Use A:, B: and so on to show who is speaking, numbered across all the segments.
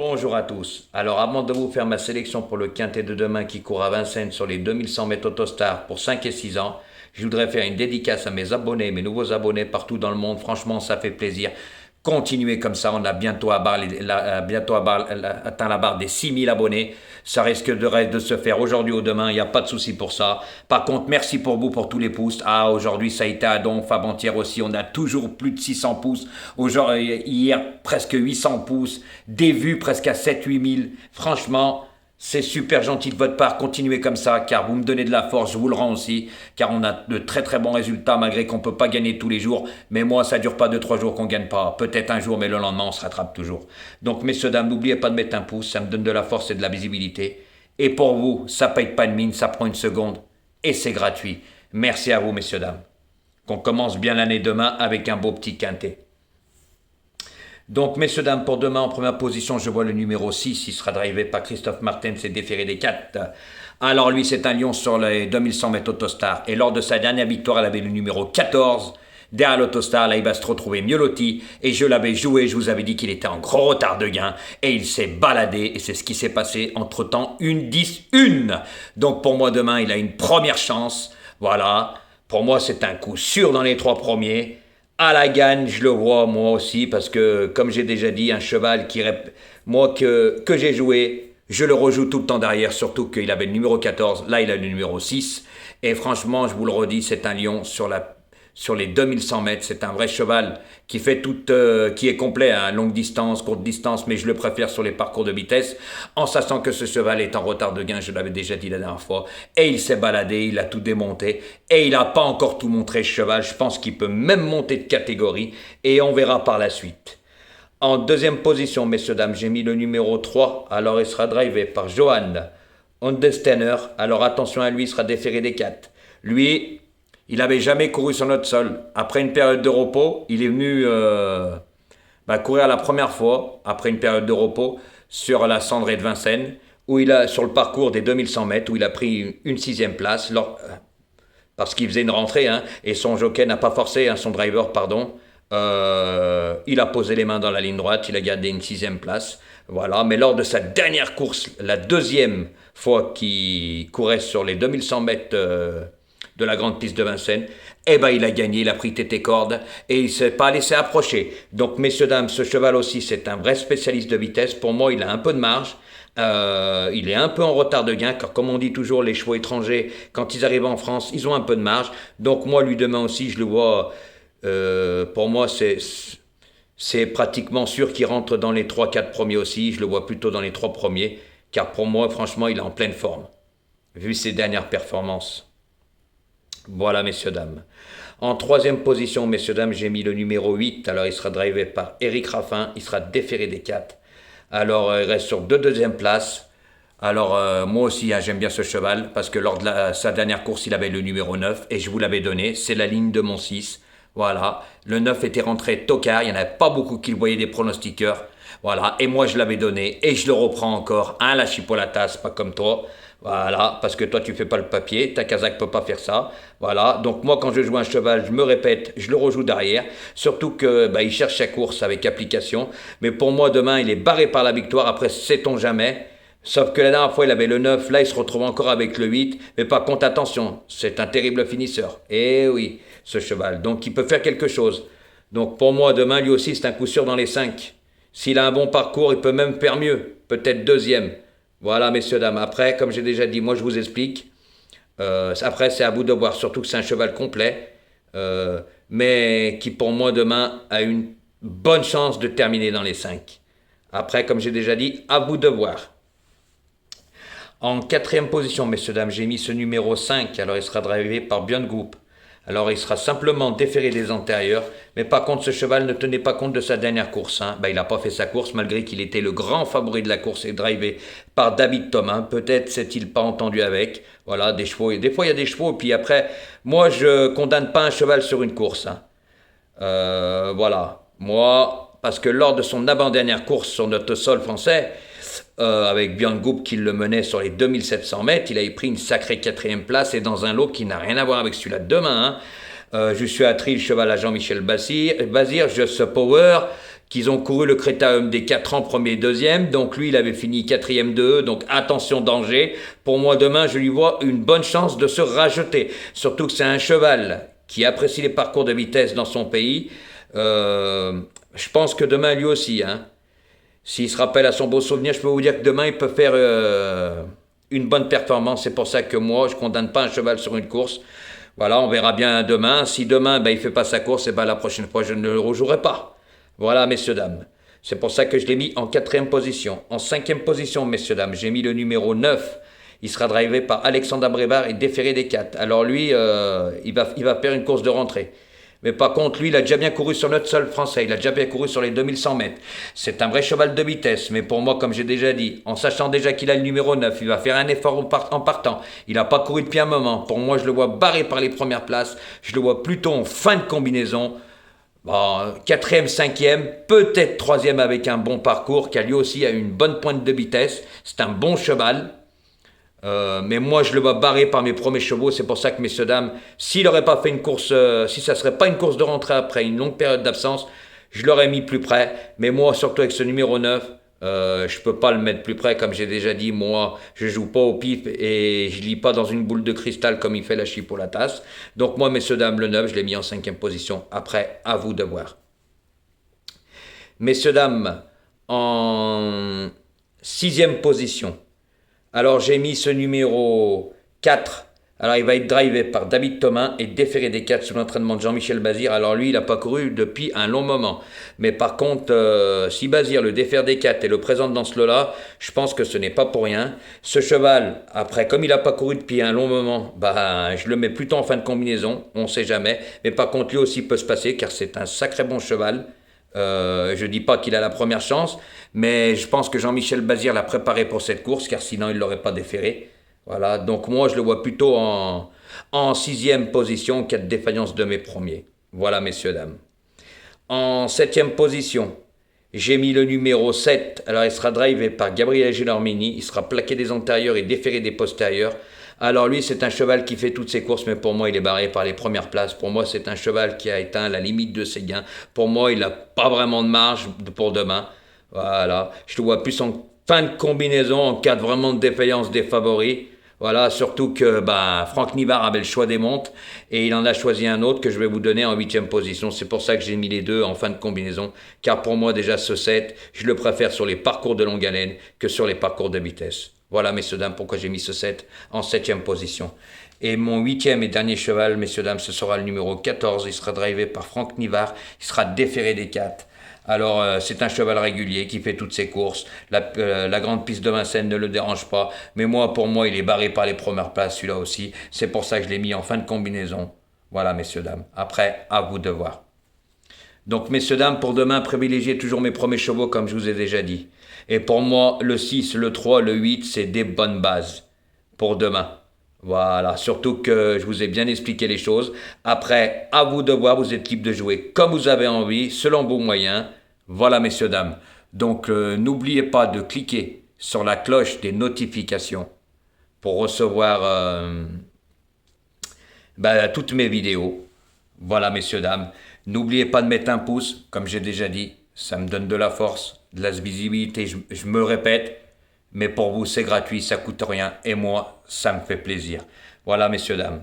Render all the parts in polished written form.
A: Bonjour à tous. Alors avant de vous faire ma sélection pour le quintet de demain qui court à Vincennes sur les 2100 mètres Autostar pour 5 et 6 ans, je voudrais faire une dédicace à mes abonnés, mes nouveaux abonnés partout dans le monde. Franchement, ça fait plaisir. Continuez comme ça, on a bientôt, atteint la barre des 6000 abonnés. Ça risque de se faire aujourd'hui ou demain, il n'y a pas de souci pour ça. Par contre, merci pour vous, pour tous les pouces. Ah, aujourd'hui, ça a été à Donf, avant-hier aussi, on a toujours plus de 600 pouces. Hier, presque 800 pouces. Des vues presque à 7-8 000. Franchement, c'est super gentil de votre part, continuez comme ça, car vous me donnez de la force, je vous le rends aussi, car on a de très très bons résultats, malgré qu'on ne peut pas gagner tous les jours, mais moi ça ne dure pas 2-3 jours qu'on ne gagne pas, peut-être un jour, mais le lendemain on se rattrape toujours. Donc messieurs, dames, n'oubliez pas de mettre un pouce, ça me donne de la force et de la visibilité, et pour vous, ça ne paye pas de mine, ça prend une seconde, et c'est gratuit. Merci à vous messieurs, dames. Qu'on commence bien l'année demain avec un beau petit quintet. Donc, messieurs, dames, pour demain, en première position, je vois le numéro 6. Il sera drivé par Christophe Martin, c'est déféré des 4. Alors, lui, c'est un lion sur les 2100 mètres Autostar. Et lors de sa dernière victoire, elle avait le numéro 14. Derrière l'Autostar, là, il va se retrouver mieux loti. Et je l'avais joué, je vous avais dit qu'il était en gros retard de gain. Et il s'est baladé. Et c'est ce qui s'est passé entre-temps. 1-10-1. Donc, pour moi, demain, il a une première chance. Voilà. Pour moi, c'est un coup sûr dans les 3 premiers. À la gagne, je le vois moi aussi, parce que, comme j'ai déjà dit, un cheval moi que j'ai joué, je le rejoue tout le temps derrière, surtout qu'il avait le numéro 14, là il a le numéro 6. Et franchement, je vous le redis, c'est un lion sur les 2100 mètres. C'est un vrai cheval qui fait qui est complet à longue distance, courte distance, mais je le préfère sur les parcours de vitesse, en sachant que ce cheval est en retard de gain, je l'avais déjà dit la dernière fois, et il s'est baladé, il a tout démonté, et il n'a pas encore tout montré ce cheval. Je pense qu'il peut même monter de catégorie, et on verra par la suite. En deuxième position, messieurs, dames, j'ai mis le numéro 3, alors il sera drivé par Johan Ondesteiner. Alors attention à lui, il sera déféré des 4. Lui, il n'avait jamais couru sur notre sol. Après une période de repos, il est venu courir la première fois, après une période de repos, sur la Cendrée de Vincennes, sur le parcours des 2100 mètres, où il a pris une 6e place, parce qu'il faisait une rentrée, hein, et son jockey n'a pas forcé, hein, son driver, pardon. Il a posé les mains dans la ligne droite, il a gardé une 6e place. Voilà, mais lors de sa dernière course, la 2e fois qu'il courait sur les 2100 mètres de la grande piste de Vincennes, il a gagné, il a pris tête et corde et il ne s'est pas laissé approcher. Donc, messieurs, dames, ce cheval aussi, c'est un vrai spécialiste de vitesse. Pour moi, il a un peu de marge. Il est un peu en retard de gain, car comme on dit toujours, les chevaux étrangers, quand ils arrivent en France, ils ont un peu de marge. Donc, moi, lui, demain aussi, je le vois. Pour moi, c'est pratiquement sûr qu'il rentre dans les 3-4 premiers aussi. Je le vois plutôt dans les 3 premiers, car pour moi, franchement, il est en pleine forme, vu ses dernières performances. Voilà, messieurs, dames. En 3e position, messieurs, dames, j'ai mis le numéro 8. Alors, il sera drivé par Éric Raffin. Il sera déféré des 4. Alors, il reste sur 2 places. Alors, moi aussi, hein, j'aime bien ce cheval, parce que lors de sa dernière course, il avait le numéro 9, et je vous l'avais donné. C'est la ligne de mon 6. Voilà. Le 9 était rentré tocard. Il n'y en avait pas beaucoup qui le voyaient des pronostiqueurs. Voilà. Et moi, je l'avais donné, et je le reprends encore. Hein, la chipolatas, pas comme toi. Voilà, parce que toi tu fais pas le papier, ta Kazakh peut pas faire ça. Voilà, donc moi quand je joue un cheval, je me répète, je le rejoue derrière. Surtout que il cherche sa course avec application. Mais pour moi demain il est barré par la victoire. Après sait-on jamais. Sauf que la dernière fois il avait le 9, là il se retrouve encore avec le 8. Mais par contre attention, c'est un terrible finisseur. Eh oui, ce cheval. Donc il peut faire quelque chose. Donc pour moi demain lui aussi c'est un coup sûr dans les 5. S'il a un bon parcours, il peut même faire mieux. Peut-être 2e. Voilà, messieurs, dames. Après, comme j'ai déjà dit, moi, je vous explique. Après, c'est à vous de voir. Surtout que c'est un cheval complet. Mais qui, pour moi, demain, a une bonne chance de terminer dans les 5. Après, comme j'ai déjà dit, à vous de voir. En 4e position, messieurs, dames, j'ai mis ce numéro 5. Alors, il sera drivé par Björn Goop. Alors, il sera simplement déféré des antérieurs. Mais par contre, ce cheval ne tenait pas compte de sa dernière course. Hein. Il n'a pas fait sa course, malgré qu'il était le grand favori de la course et drivé par David Thomas. Peut-être s'est-il pas entendu avec. Voilà, des chevaux. Et des fois, il y a des chevaux. Et puis après, moi, je condamne pas un cheval sur une course. Hein. Voilà. Moi, parce que lors de son avant-dernière course sur notre sol français, avec Björn Goop qui le menait sur les 2700 mètres, il avait pris une sacrée 4e place et dans un lot qui n'a rien à voir avec celui-là de demain. Hein. Je suis à Trille, cheval à Jean-Michel Bazir, Just Power, qu'ils ont couru le Critérium des 4 ans, premier et deuxième. Donc lui, il avait fini quatrième de eux. Donc attention, danger. Pour moi, demain, je lui vois une bonne chance de se rajeter. Surtout que c'est un cheval qui apprécie les parcours de vitesse dans son pays. Je pense que demain, lui aussi, hein, s'il se rappelle à son beau souvenir, je peux vous dire que demain, il peut faire une bonne performance. C'est pour ça que moi, je ne condamne pas un cheval sur une course. Voilà, on verra bien demain. Si demain, il ne fait pas sa course, et la prochaine fois, je ne le rejouerai pas. Voilà, messieurs, dames. C'est pour ça que je l'ai mis en 4e position. En 5e position, messieurs, dames, j'ai mis le numéro 9. Il sera drivé par Alexandre Brévard et Déféré des 4. Alors lui, il va faire une course de rentrée. Mais par contre, lui, il a déjà bien couru sur notre sol français. Il a déjà bien couru sur les 2100 mètres. C'est un vrai cheval de vitesse. Mais pour moi, comme j'ai déjà dit, en sachant déjà qu'il a le numéro 9, il va faire un effort en partant. Il n'a pas couru depuis un moment. Pour moi, je le vois barré par les premières places. Je le vois plutôt en fin de combinaison. Bon, 4e, 5e, peut-être 3e avec un bon parcours, car lui aussi a une bonne pointe de vitesse. C'est un bon cheval. Mais moi, je le vois barré par mes premiers chevaux. C'est pour ça que, messieurs, dames, s'il n'aurait pas fait une course, si ça ne serait pas une course de rentrée après une longue période d'absence, je l'aurais mis plus près. Mais moi, surtout avec ce numéro 9, je ne peux pas le mettre plus près. Comme j'ai déjà dit, moi, je ne joue pas au pif et je ne lis pas dans une boule de cristal comme il fait la chipolatas. Donc moi, messieurs, dames, le 9, je l'ai mis en 5e position. Après, à vous de voir. Messieurs, dames, en 6e position. Alors j'ai mis ce numéro 4. Alors il va être drivé par David Thomas et Déféré des 4 sous l'entraînement de Jean-Michel Bazir. Alors lui, il n'a pas couru depuis un long moment. Mais par contre, si Bazir le défère des 4 et le présente dans ce lot-là, je pense que ce n'est pas pour rien. Ce cheval, après, comme il n'a pas couru depuis un long moment, je le mets plutôt en fin de combinaison. On ne sait jamais. Mais par contre, lui aussi peut se passer car c'est un sacré bon cheval. Je dis pas qu'il a la première chance, mais je pense que Jean-Michel Bazir l'a préparé pour cette course, car sinon il ne l'aurait pas déféré. Voilà, donc moi je le vois plutôt en 6e position, en cas de défaillance de mes premiers. Voilà, messieurs, dames. En 7e position, j'ai mis le numéro 7. Alors il sera drivé par Gabriel Gilormini, il sera plaqué des antérieurs et déféré des postérieurs. Alors lui, c'est un cheval qui fait toutes ses courses, mais pour moi, il est barré par les premières places. Pour moi, c'est un cheval qui a éteint la limite de ses gains. Pour moi, il n'a pas vraiment de marge pour demain. Voilà, je le vois plus en fin de combinaison, en cas de vraiment de défaillance des favoris. Voilà, surtout que Franck Nivard avait le choix des montes et il en a choisi un autre que je vais vous donner en 8e position. C'est pour ça que j'ai mis les deux en fin de combinaison, car pour moi déjà ce 7, je le préfère sur les parcours de longue haleine que sur les parcours de vitesse. Voilà, messieurs, dames, pourquoi j'ai mis ce 7 en 7e position. Et mon 8e et dernier cheval, messieurs, dames, ce sera le numéro 14. Il sera drivé par Franck Nivard. Il sera déféré des 4. Alors, c'est un cheval régulier qui fait toutes ses courses. La grande piste de Vincennes ne le dérange pas. Mais moi, pour moi, il est barré par les premières places, celui-là aussi. C'est pour ça que je l'ai mis en fin de combinaison. Voilà, messieurs, dames. Après, à vous de voir. Donc, messieurs, dames, pour demain, privilégiez toujours mes premiers chevaux, comme je vous ai déjà dit. Et pour moi, le 6, le 3, le 8, c'est des bonnes bases pour demain. Voilà, surtout que je vous ai bien expliqué les choses. Après, à vous de voir, vous êtes libre de jouer comme vous avez envie, selon vos moyens. Voilà, messieurs, dames. Donc, n'oubliez pas de cliquer sur la cloche des notifications pour recevoir toutes mes vidéos. Voilà, messieurs, dames. N'oubliez pas de mettre un pouce, comme j'ai déjà dit. Ça me donne de la force, de la visibilité, je me répète. Mais pour vous, c'est gratuit, ça coûte rien. Et moi, ça me fait plaisir. Voilà, messieurs, dames.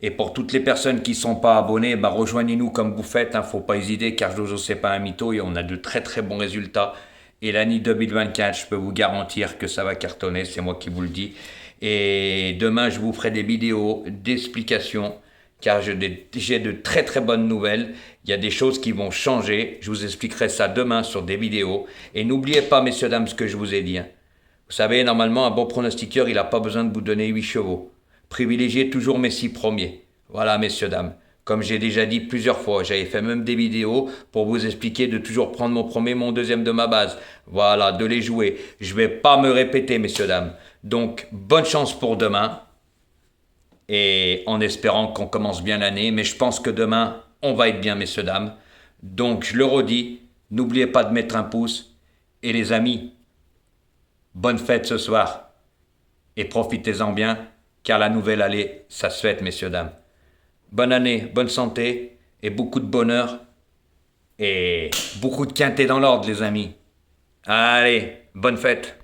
A: Et pour toutes les personnes qui ne sont pas abonnées, rejoignez-nous comme vous faites. Faut pas hésiter, car Jojo, c'est pas un mytho et on a de très très bons résultats. Et l'année 2024, je peux vous garantir que ça va cartonner, c'est moi qui vous le dis. Et demain, je vous ferai des vidéos d'explications, car j'ai de très très bonnes nouvelles. Il y a des choses qui vont changer. Je vous expliquerai ça demain sur des vidéos. Et n'oubliez pas, messieurs, dames, ce que je vous ai dit. Vous savez, normalement, un bon pronostiqueur, il n'a pas besoin de vous donner 8 chevaux. Privilégiez toujours mes 6 premiers. Voilà, messieurs, dames. Comme j'ai déjà dit plusieurs fois, j'avais fait même des vidéos pour vous expliquer de toujours prendre mon premier, mon deuxième de ma base. Voilà, de les jouer. Je ne vais pas me répéter, messieurs, dames. Donc, bonne chance pour demain. Et en espérant qu'on commence bien l'année. Mais je pense que demain, on va être bien, messieurs, dames. Donc, je le redis, n'oubliez pas de mettre un pouce. Et les amis, bonne fête ce soir. Et profitez-en bien, car la nouvelle année, ça se fête, messieurs, dames. Bonne année, bonne santé et beaucoup de bonheur. Et beaucoup de quintés dans l'ordre, les amis. Allez, bonne fête.